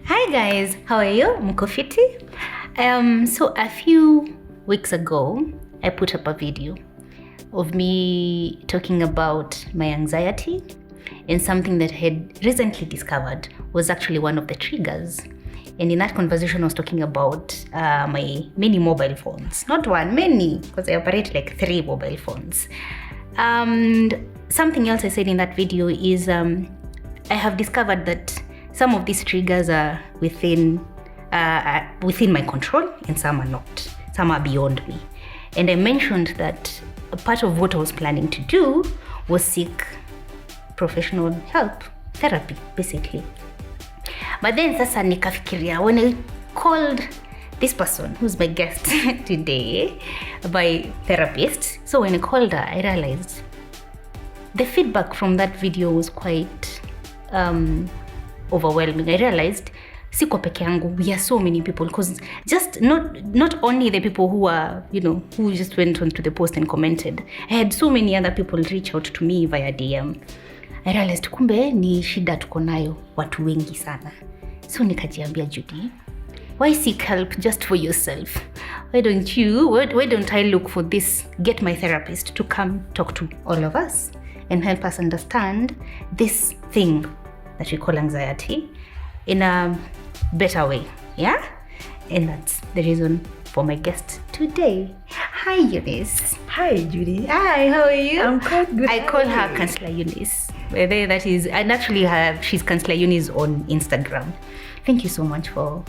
Hi guys, how are you? Mko fiti? So a few weeks ago, I put up a video of me talking about my anxiety, and something that I had recently discovered was actually one of the triggers. And in that conversation, I was talking about my many mobile phones. Not one, many, because I operate like 3 mobile phones. And something else I said in that video is I have discovered that some of these triggers are within my control and some are not. Some are beyond me. And I mentioned that a part of what I was planning to do was seek professional help, therapy, basically. But then sasa nikafikiria, when I called this person who's my guest today, my therapist, so when I called her, I realized the feedback from that video was quite overwhelming. I realized siko peke yangu, we are so many people, because just not only the people who are, who just went onto the post and commented. I had so many other people reach out to me via DM. I realized kumbe ni shida tuko nayo watu wengi sana. So nikajiambia, Judy, why seek help just for yourself? Why don't I look for this, get my therapist to come talk to all of us and help us understand this thing that we call anxiety in a better way, yeah? And that's the reason for my guest today. Hi, Eunice. Hi, Judy. Hi, how are you? I'm quite good. I call her Counsellor Eunice. That is, and actually she's Counsellor Eunice on Instagram. Thank you so much for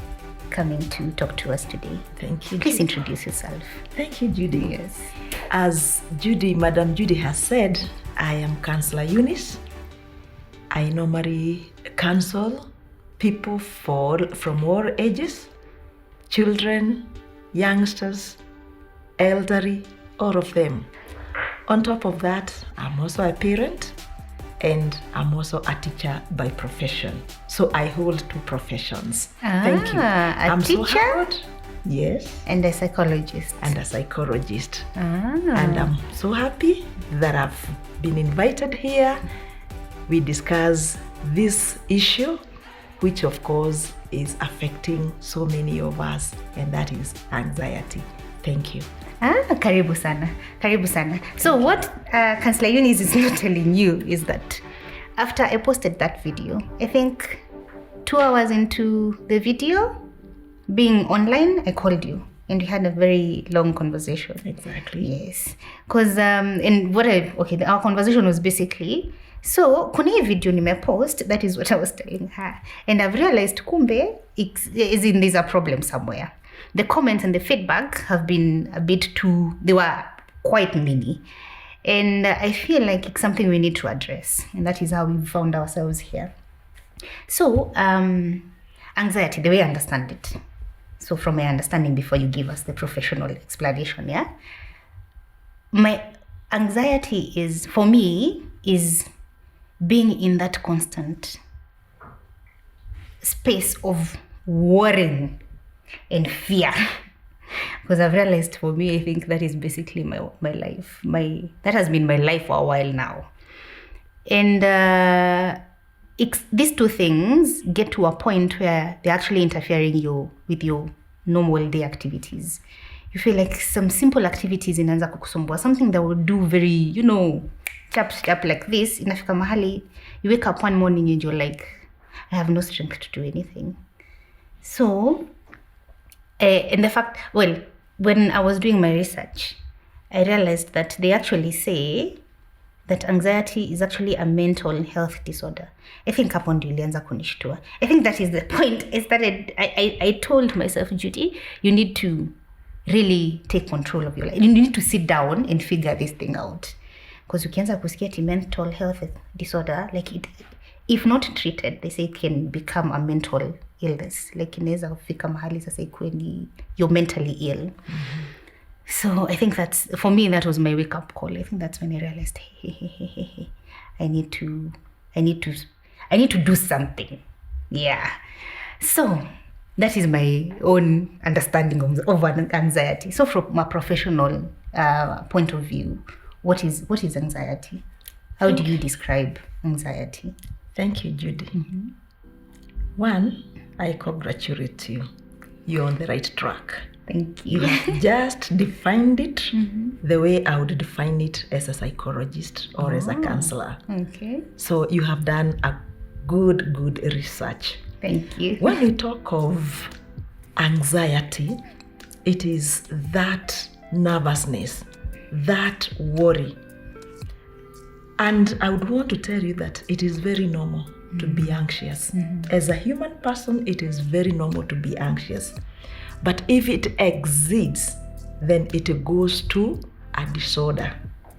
coming to talk to us today. Thank you. Please introduce yourself. Thank you, Judy. Yes. As Madam Judy has said, I am Counsellor Eunice. I normally counsel people from all ages, children, youngsters, elderly, all of them. On top of that, I'm also a parent and I'm also a teacher by profession. So I hold 2 professions. Thank you. I'm teacher? So happy. Yes. And a psychologist. And I'm so happy that I've been invited here. We discuss this issue, which of course is affecting so many of us, and that is anxiety. Thank you. Karibu sana. So what Counsellor Eunice is not telling you is that after I posted that video, I think 2 hours into the video being online, I called you and we had a very long conversation. Exactly. Yes. Because our conversation was basically, so kuna hii video nimepost, that is what I was telling her. And I've realized kumbe there's a problem somewhere. The comments and the feedback have been a bit they were quite many. And I feel like it's something we need to address. And that is how we found ourselves here. So, anxiety, the way I understand it. So from my understanding, before you give us the professional explanation, yeah? My anxiety is being in that constant space of worrying and fear. Because I've realized for me, I think that is basically my life. That has been my life for a while now. And these 2 things get to a point where they're actually interfering with your normal day activities. You feel like some simple activities inaanza kukusumbua, something that would do very, chap like this, inafika mahali, you wake up one morning and you're like, I have no strength to do anything. So, and the fact, when I was doing my research, I realized that they actually say that anxiety is actually a mental health disorder. I think hapo ndio ilianza kunishtua. I think that is the point. I told myself, Judy, you need to really take control of your life. You need to sit down and figure this thing out. Because ukianza kusikia ati mental health disorder, if not treated, they say it can become a mental illness. Like inaweza kufika mahali sasa ikuwe ni you're mentally ill. Mm-hmm. So I think for me, that was my wake-up call. I think that's when I realized, hey, I need to do something. Yeah. So that is my own understanding of anxiety. So from a professional point of view, what is anxiety? How do you describe anxiety? Thank you, Judy. Mm-hmm. One, I congratulate you. You're on the right track. Thank You you. have just defined it the way I would define it as a psychologist or as a counselor. Okay. So you have done a good research. Thank you. When we talk of anxiety, it is that nervousness, that worry. And I would want to tell you that it is very normal to be anxious. As a human person, it is very normal to be anxious. But if it exceeds, then it goes to a disorder.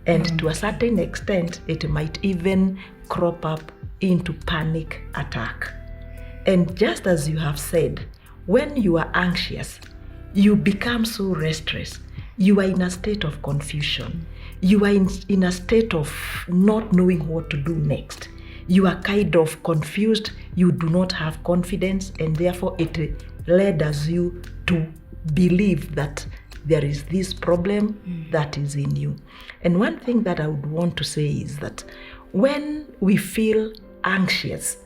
And to a certain extent, it might even crop up into panic attack. And just as you have said, when you are anxious, you become so restless. You are in a state of confusion. You are in a state of not knowing what to do next. You are kind of confused. You do not have confidence, and therefore it led you to believe that there is this problem that is in you. And one thing that I would want to say is that when we feel anxious,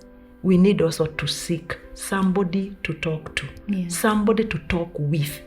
we need also to seek somebody to talk to, somebody to talk with,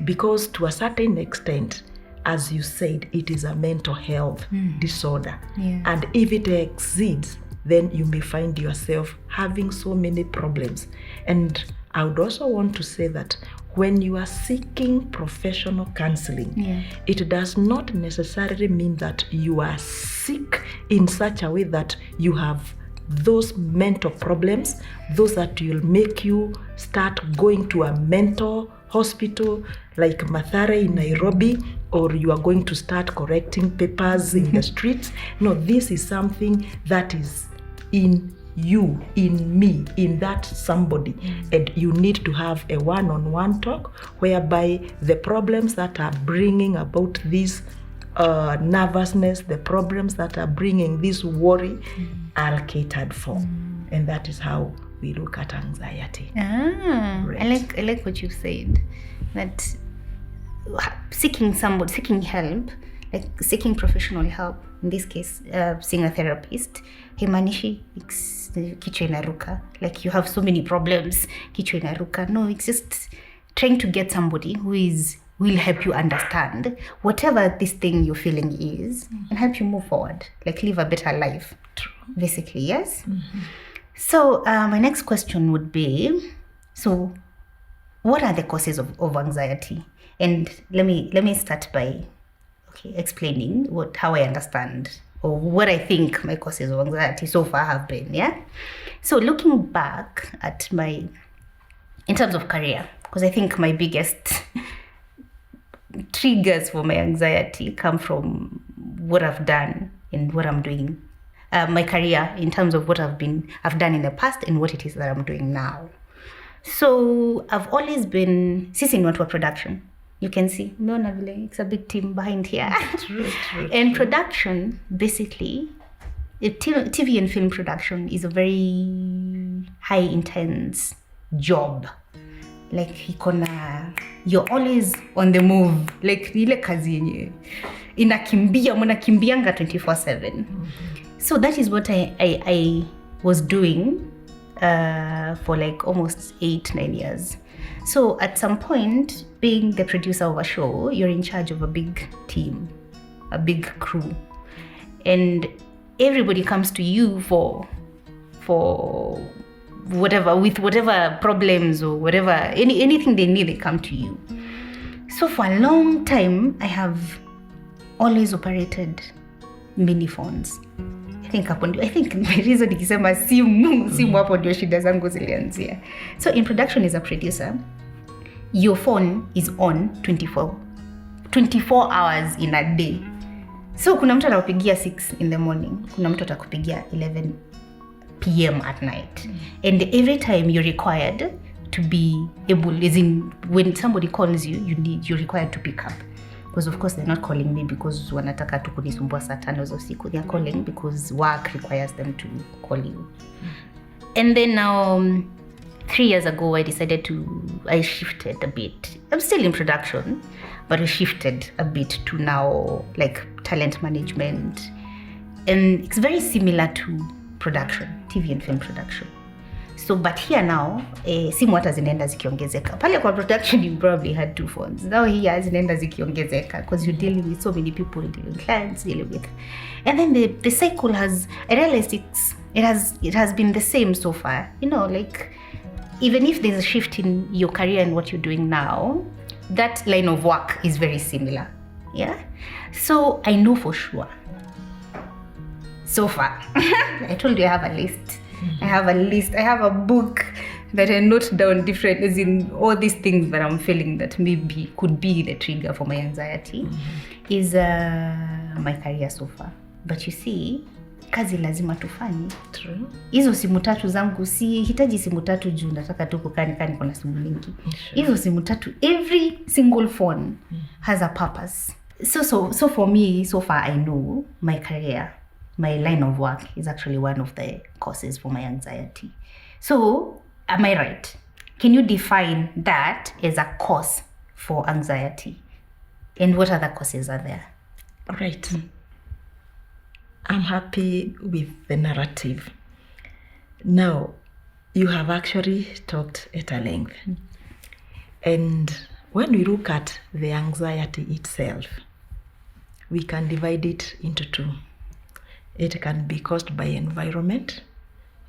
because to a certain extent, as you said, it is a mental health disorder. And if it exceeds, then you may find yourself having so many problems. And I would also want to say that when you are seeking professional counseling, it does not necessarily mean that you are sick in such a way that you have those mental problems, those that will make you start going to a mental hospital like Mathare in Nairobi, or you are going to start correcting papers in the streets. No, this is something that is in you, in me, in that somebody. And you need to have a one-on-one talk whereby the problems that are bringing about this nervousness, the problems that are bringing this worry are catered for. And that is how we look at anxiety. Right. I like what you said, that seeking help, like seeking professional help, in this case, seeing a therapist, haimaanishi kichwa inaruka, like you have so many problems, kichwa inaruka. No, it's just trying to get somebody who will help you understand whatever this thing you're feeling is and help you move forward, like live a better life. True. Basically, yes. So my next question would be, so what are the causes of anxiety? And let me start by explaining how I understand or what I think my causes of anxiety so far have been. Yeah. So looking back at in terms of career, because I think my biggest triggers for my anxiety come from what I've done and what I'm doing. My career in terms of what I've done in the past and what it is that I'm doing now. So I've always been sisi ni watu wa production. You can see, it's a big team behind here. True. And production, basically, TV and film production is a very high intense job. Like you're always on the move. Like ile kazi yenye mnakimbianga 24/7. So that is what I was doing for like almost 8-9 years. So at some point, being the producer of a show, you're in charge of a big team, a big crew, and everybody comes to you for whatever problems or whatever, anything they need, they come to you. So for a long time, I have always operated mini phones. I think my reason nikisema simu hapo ndio shida zangu zilianzia. So in production as a producer, your phone is on 24 hours in a day. So kuna mtu atakupigia 6 in the morning, kuna mtu atakupigia 11 p.m. at night. And every time you're required to be able, as in when somebody calls you, you're required to pick up. Because of course they're not calling me because wanataka tu kunisumbua saa 5 za usiku. They're calling because work requires them to call you. And then now 3 years ago I shifted a bit. I'm still in production, but I shifted a bit to now like talent management. And it's very similar to production, TV and film production. So but here now simu hata zinaenda zikiongezeka. Pale kwa production you probably had 2 phones. Now here zinaenda zikiongezeka because you're dealing with so many people, dealing with clients, dealing with, and then the cycle has, I realized it has been the same so far. You know, like even if there's a shift in your career and what you're doing now, that line of work is very similar. Yeah. So I know for sure. So far, I told you I have a list. I have a list. I have a book that I note down different, as in all these things that I'm feeling that maybe could be the trigger for my anxiety, is my career so far. But you see, kazi lazima tufanye. True. Hizo simu tatu zangu, si hitaji simu tatu juu nataka tu kukani kuna simu nyingi. Hizo simu tatu, every single phone has a purpose. So for me, so far I know my career, my line of work is actually one of the causes for my anxiety. So, am I right? Can you define that as a cause for anxiety? And what other causes are there? Right. I'm happy with the narrative. Now, you have actually talked at a length. And when we look at the anxiety itself, we can divide it into 2. It can be caused by environment.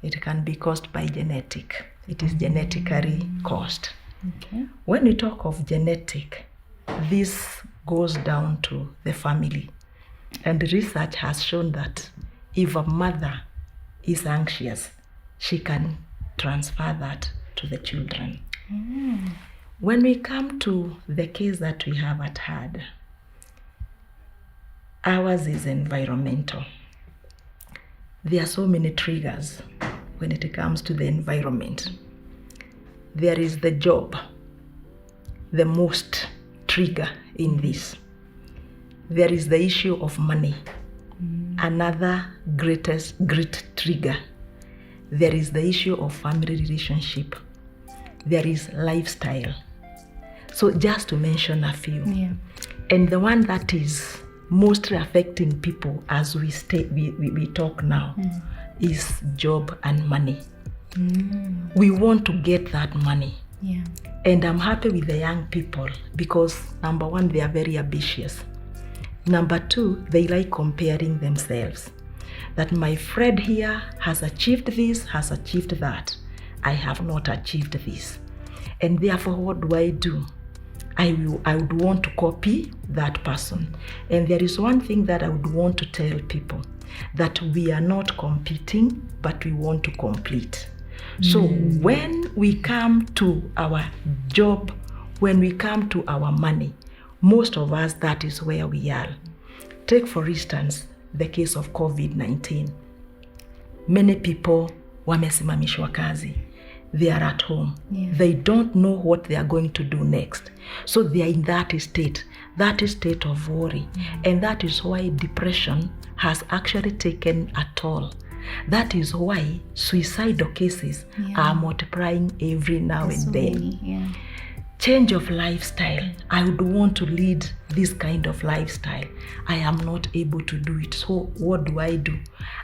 It can be caused by genetic. It is genetically caused. Okay. When we talk of genetic, this goes down to the family. And research has shown that if a mother is anxious, she can transfer that to the children. When we come to the case that we have at hand, ours is environmental. There are so many triggers when it comes to the environment. There is the job, the most trigger in this. There is the issue of money, another great trigger. There is the issue of family relationship. There is lifestyle. So just to mention a few. Yeah. And the one that is mostly affecting people as we talk now is job and money. We want to get that money. Yeah. And I'm happy with the young people because number 1, they are very ambitious. Number 2, they like comparing themselves. That my friend here has achieved this, has achieved that. I have not achieved this. And therefore, what do? I would want to copy that person. And there is one thing that I would want to tell people, that we are not competing, but we want to complete. So when we come to our job, when we come to our money, most of us, that is where we are. Take, for instance, the case of COVID-19. Many people wamesimamishwa kazi. They are at home. Yeah. They don't know what they are going to do next. So they are in that state of worry. And that is why depression has actually taken a toll. That is why suicidal cases are multiplying every now and then. Change of lifestyle. I would want to lead this kind of lifestyle. I am not able to do it. So what do?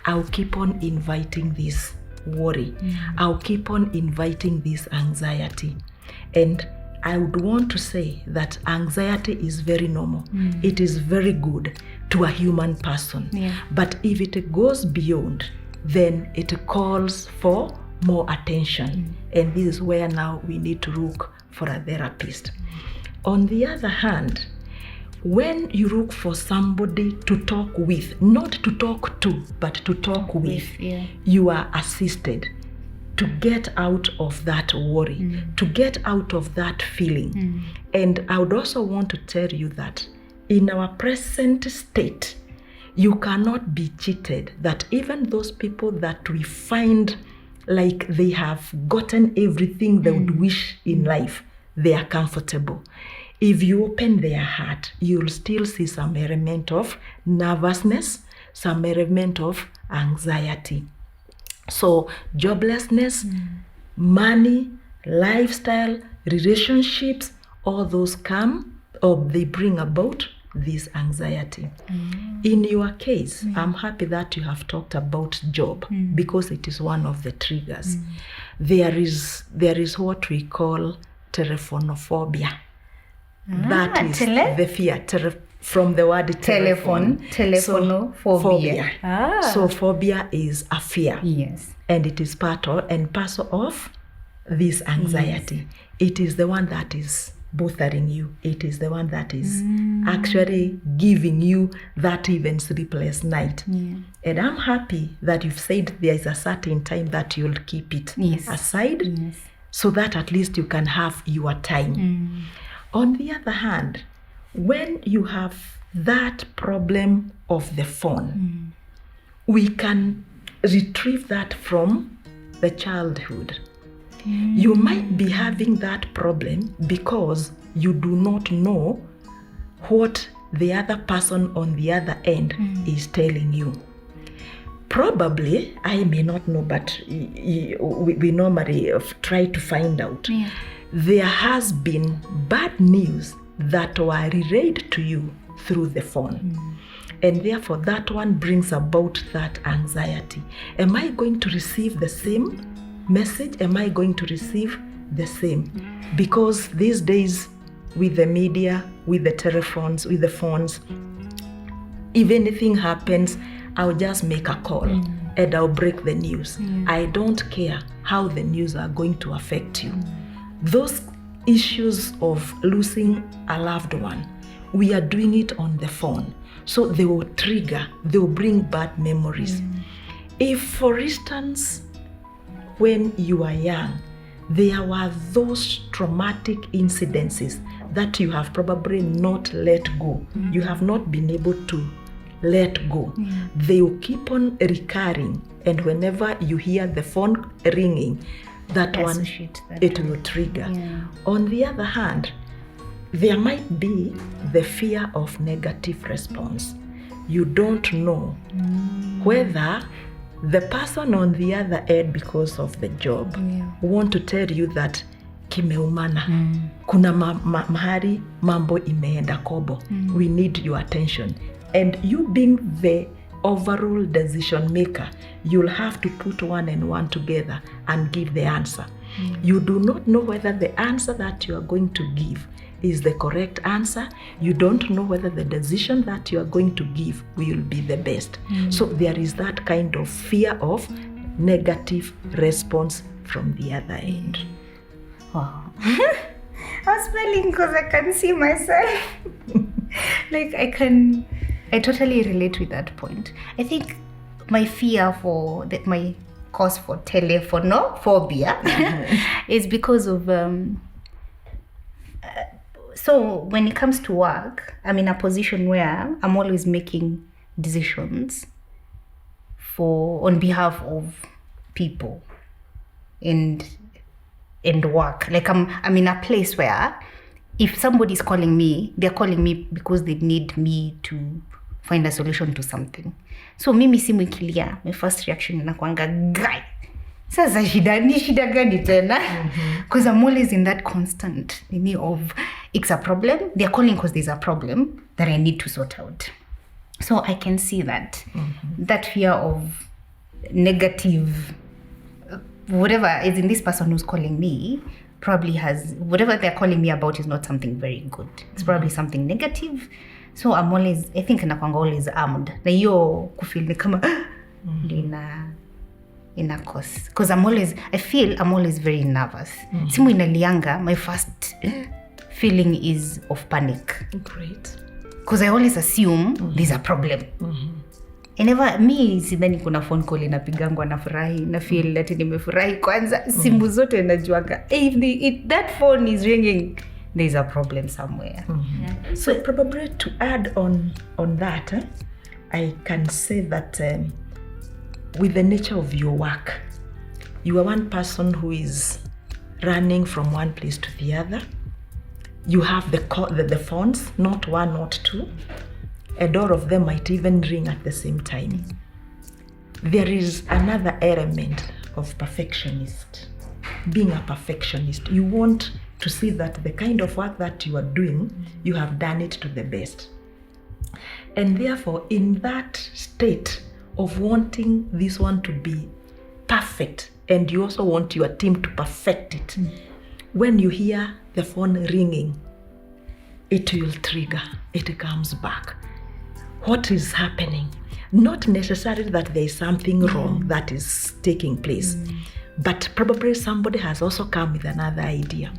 I'll keep on inviting this worry. I'll keep on inviting this anxiety. And I would want to say that anxiety is very normal. It is very good to a human person. But if it goes beyond, then it calls for more attention. And this is where now we need to look for a therapist. On the other hand, when you look for somebody to talk with, not to talk to, but to talk with, you are assisted to get out of that worry, to get out of that feeling. And I would also want to tell you that in our present state, you cannot be cheated, that even those people that we find like they have gotten everything they would wish in life, they are comfortable. If you open their heart, you'll still see some element of nervousness, some element of anxiety. So joblessness, money, lifestyle, relationships, all those come or they bring about this anxiety. In your case, I'm happy that you have talked about job because it is one of the triggers. there is what we call telephonophobia. That is the fear from the word telephonophobia. So phobia is a fear. Yes. And it is part and parcel of this anxiety. Yes. It is the one that is bothering you. It is the one that is actually giving you that even sleepless night. Yeah. And I'm happy that you've said there is a certain time that you'll keep it aside, so that at least you can have your time. On the other hand, when you have that problem of the phone, we can retrieve that from the childhood. You might be having that problem because you do not know what the other person on the other end is telling you. Probably, I may not know, but we normally try to find out. Yeah. There has been bad news that were relayed to you through the phone. And therefore, that one brings about that anxiety. Am I going to receive the same message? Am I going to receive the same? Because these days, with the media, with the telephones, with the phones, if anything happens, I'll just make a call and I'll break the news. I don't care how the news are going to affect you. Those issues of losing a loved one, we are doing it on the phone. So they will bring bad memories. If, for instance, when you are young, there were those traumatic incidences that you have probably not let go. You have not been able to let go. They will keep on recurring. And whenever you hear the phone ringing, it will trigger. On the other hand, there might be the fear of negative response. You don't know whether the person on the other end, because of the job, want to tell you that kimeumana, kuna mahali mambo imeenda kobo, we need your attention. And you being the overall decision maker, you'll have to put one and one together and give the answer. You do not know whether the answer that you are going to give is the correct answer. You don't know whether the decision that you are going to give will be the best. So there is that kind of fear of negative response from the other end. Wow. I'm smiling because I can see myself. Like I totally relate with that point. I think my fear for my cause for telephonophobia is because of so when it comes to work, I'm in a position where I'm always making decisions on behalf of people and work. Like I'm in a place where if somebody's calling me, they're calling me because they need me to find a solution to something. So mimi simu ikilia, my first reaction inakuanga guy. Sasa shida gani tena? Because I'm always in that constant need of it's a problem. They're calling because there's a problem that I need to sort out. So I can see that that fear of negative, whatever is in this person who's calling me, probably has whatever they're calling me about is not something very good. It's probably something negative. So I think nakwanga always armed. Na hiyo kufeel ni kama ina cause. Because I feel I'm always very nervous. Simu inalianga, my first feeling is of panic. Great. Because I always assume there's a problem. Sidhani kuna phone call inapigangwa na furahi, na feel that nimefurahi kwanza, simu zote najuaga. If that phone is ringing, there's a problem somewhere. So probably to add on that, I can say that with the nature of your work, you are one person who is running from one place to the other. You have the phones, not one, not two, and all of them might even ring at the same time. There is another element of perfectionist. Being a perfectionist, you want to see that the kind of work that you are doing, you have done it to the best. And therefore, in that state of wanting this one to be perfect and you also want your team to perfect it. When you hear the phone ringing, it will trigger, it comes back. What is happening? Not necessarily that there is something wrong that is taking place, but probably somebody has also come with another idea.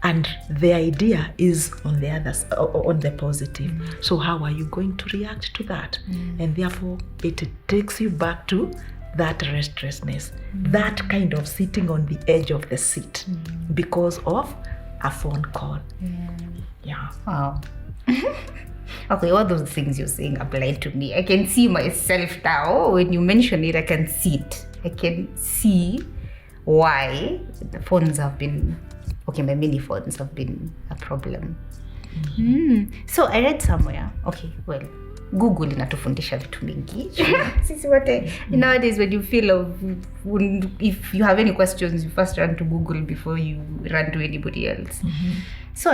And the idea is on the positive. So how are you going to react to that? And therefore, it takes you back to that restlessness, that kind of sitting on the edge of the seat because of a phone call. Yeah. Wow. Okay, all those things you're saying apply to me. I can see myself now. When you mention it, I can see it. I can see why the phones have been, my mini phones have been a problem. So I read somewhere, Google inatufundisha vitu mingi. Sisi wote, nowadays when you feel if you have any questions, you first run to Google before you run to anybody else. So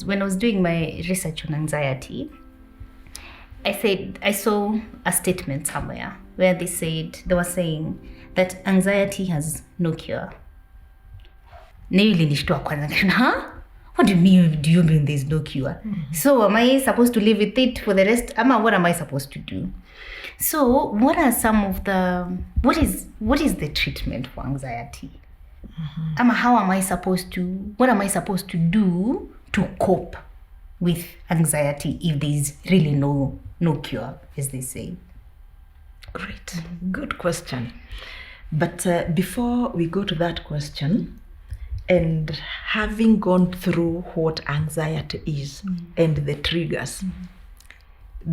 when I was doing my research on anxiety, I saw a statement somewhere where they were saying that anxiety has no cure. Huh? What do you mean there's no cure? So am I supposed to live with it for the rest? What am I supposed to do? So what are some of what is the treatment for anxiety? What am I supposed to do to cope with anxiety if there's really no cure, as they say? Great, good question. But before we go to that question, and having gone through what anxiety is and the triggers,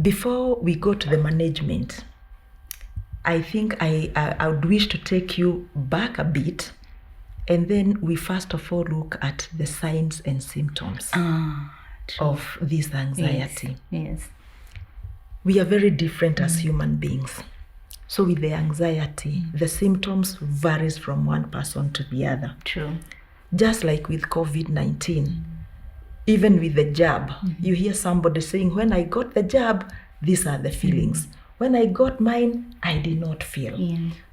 before we go to the management, I think I would wish to take you back a bit, and then we first of all look at the signs and symptoms of this anxiety. Yes. We are very different as human beings. So with the anxiety, the symptoms varies from one person to the other. True. Just like with COVID-19, even with the jab, you hear somebody saying, when I got the jab, these are the feelings. When I got mine, I did not feel.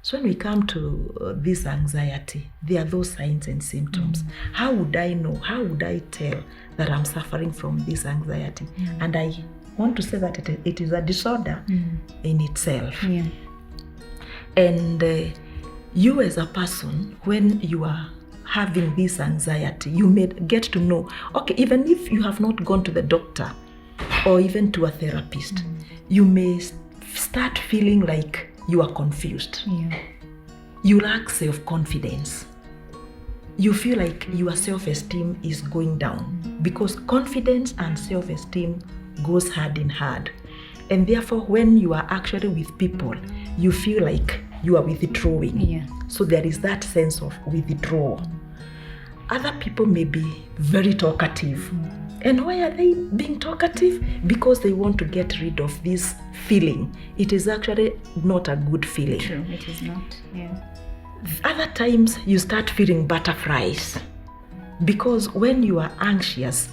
So when we come to this anxiety, there are those signs and symptoms. How would I know? How would I tell that I'm suffering from this anxiety? And I want to say that it is a disorder in itself. And you as a person, when you are having this anxiety, you may get to know, even if you have not gone to the doctor or even to a therapist, you may start feeling like you are confused. You lack self-confidence. You feel like your self-esteem is going down, because confidence and self-esteem goes hand in hand. And therefore, when you are actually with people, you feel like you are withdrawing. So there is that sense of withdrawal. Other people may be very talkative. And why are they being talkative? Because they want to get rid of this feeling. It is actually not a good feeling. True, it is not. Other times you start feeling butterflies, because when you are anxious,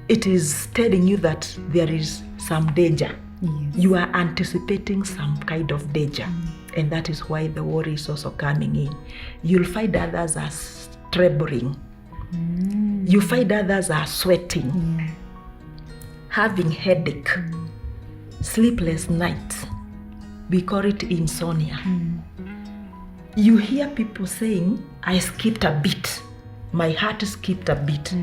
it is telling you that there is some danger. You are anticipating some kind of danger. And that is why the worry is also coming in. You'll find others are trembling. You find others are sweating, having headache, sleepless nights. We call it insomnia. You hear people saying, I skipped a beat. My heart skipped a beat.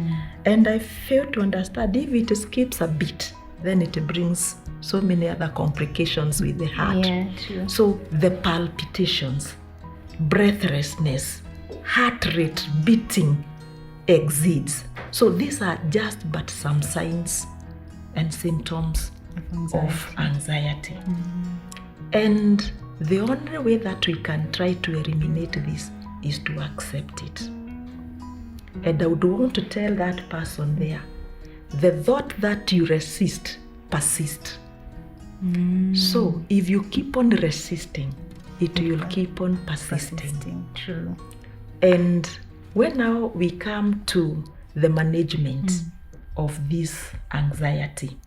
And I fail to understand, if it skips a beat, then it brings so many other complications with the heart. True. So the palpitations, breathlessness, heart rate beating exceeds. So these are just but some signs and symptoms of anxiety. And the only way that we can try to eliminate this is to accept it. And I would want to tell that person there, the thought that you resist persists. So if you keep on resisting, it will keep on persisting. True. And when now we come to the management of this anxiety,